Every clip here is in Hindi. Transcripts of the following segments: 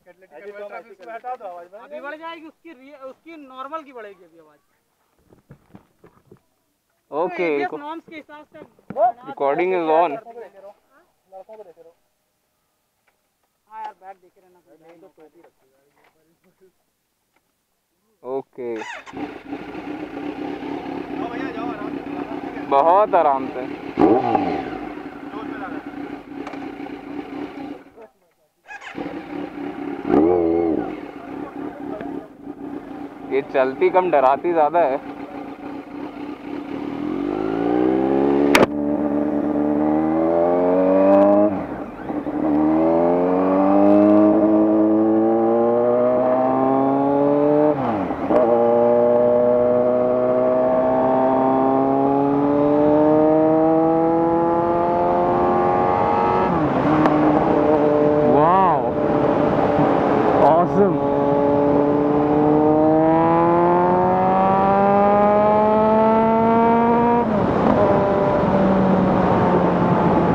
अभी बढ़ जाएगी उसकी नॉर्मल की बढ़ेगी अभी आवाज। ओके नॉर्म्स के हिसाब से रिकॉर्डिंग इज ऑन। हाँ यार बैग देख रहे ना ओके बहुत आराम से। ये चलती कम डराती ज्यादा है।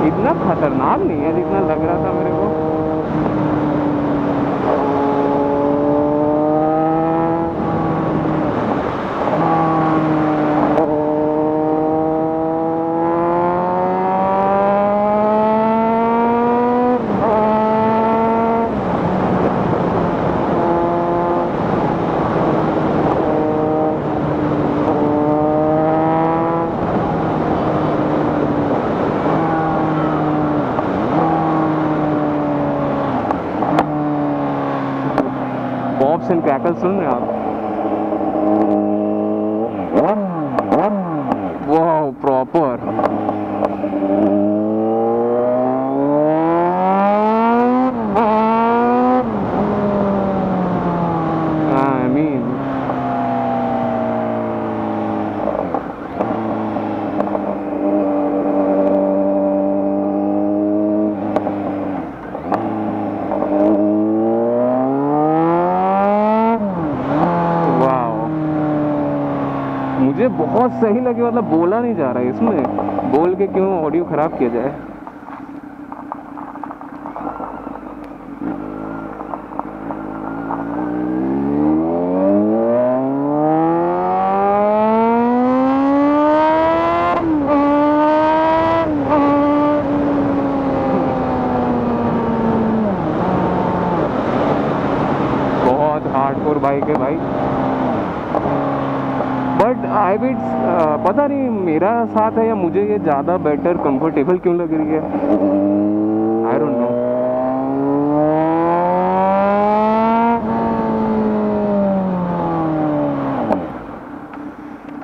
इतना खतरनाक नहीं है जितना लग रहा था मेरे को। पॉप्स एंड क्रैकल्स सुन रहे हैं आप? वाह प्रॉपर। आई मीन मुझे बहुत सही लगी, मतलब बोला नहीं जा रहा है इसमें, बोल के क्यों ऑडियो खराब किया जाए। बहुत हार्डकोर बाइक है भाई, बट आई विड पता नहीं मेरा साथ है या मुझे ये ज़्यादा बेटर कंफर्टेबल क्यों लग रही है, I don't know.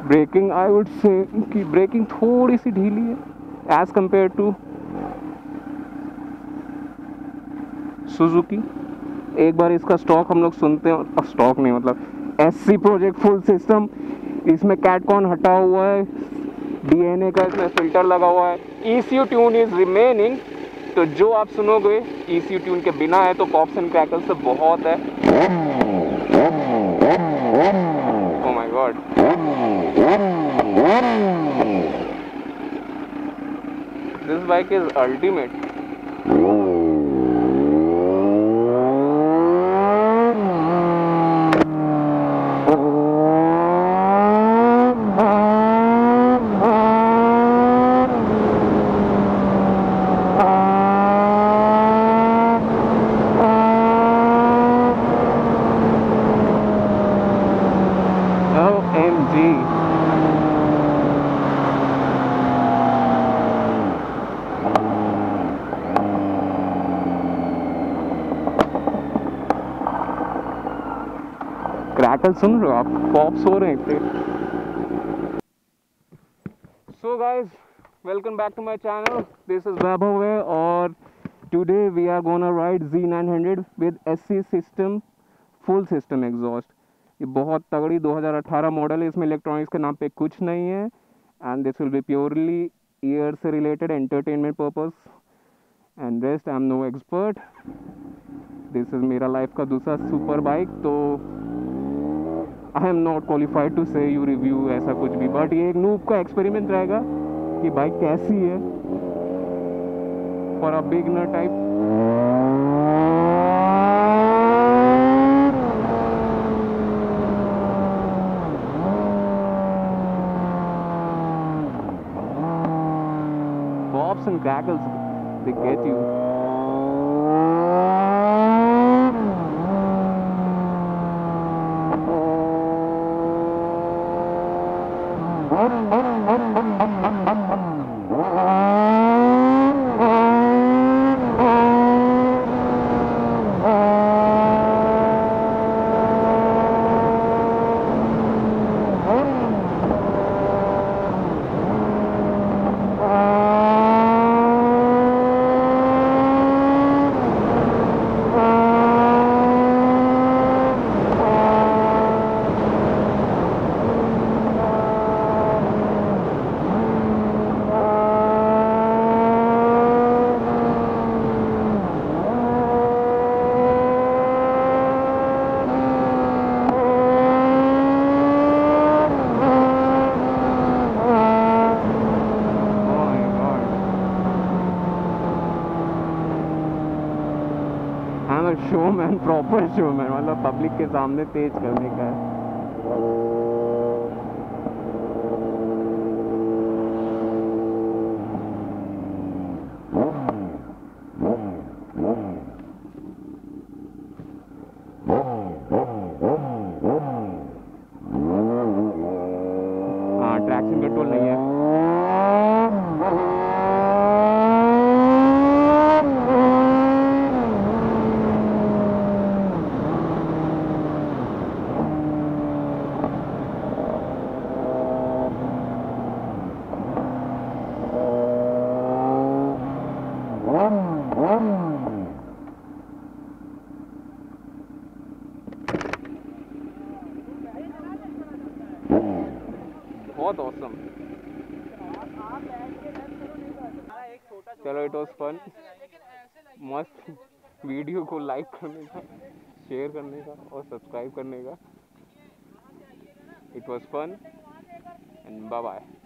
Breaking I would say कि ब्रेकिंग थोड़ी सी ढीली है एज कंपेयर टू सुजुकी। एक बार इसका स्टॉक हम लोग सुनते हैं, स्टॉक नहीं मतलब SC प्रोजेक्ट फुल सिस्टम, इसमें कैटकॉन हटा हुआ है, DNA का इसमें फिल्टर लगा हुआ है, ECU ट्यून इज रिमेनिंग। तो जो आप सुनोगे ECU ट्यून के बिना है तो पॉप्स एंड क्रैकल्स से बहुत है। Oh my god, this bike is ultimate. Crackle सुन रहे हो आप? पॉप्स हो रहे हैं इतने। So guys welcome back to my channel, this is Vaibhav है और today we are gonna ride Z900 with SC system full system exhaust. ये बहुत तगड़ी 2018 मॉडल है, इसमें इलेक्ट्रॉनिक्स के नाम पे कुछ नहीं है and this will be purely ear से related entertainment purpose and rest I am no expert. This is मेरा लाइफ का दूसरा सुपर बाइक, तो I am not qualified to say you review ऐसा कुछ भी, बट ये एक नूब का एक्सपेरिमेंट रहेगा कि बाइक कैसी है for a beginner type. and crackles, they get you. Showman, proper showman, मतलब पब्लिक के सामने तेज करने का है। हाँ, ट्रैक्शन कंट्रोल नहीं है। बहुत ऑसम। चलो, इट वाज फन। मस्त। वीडियो को लाइक करने का, शेयर करने का और सब्सक्राइब करने का। It was fun and bye bye.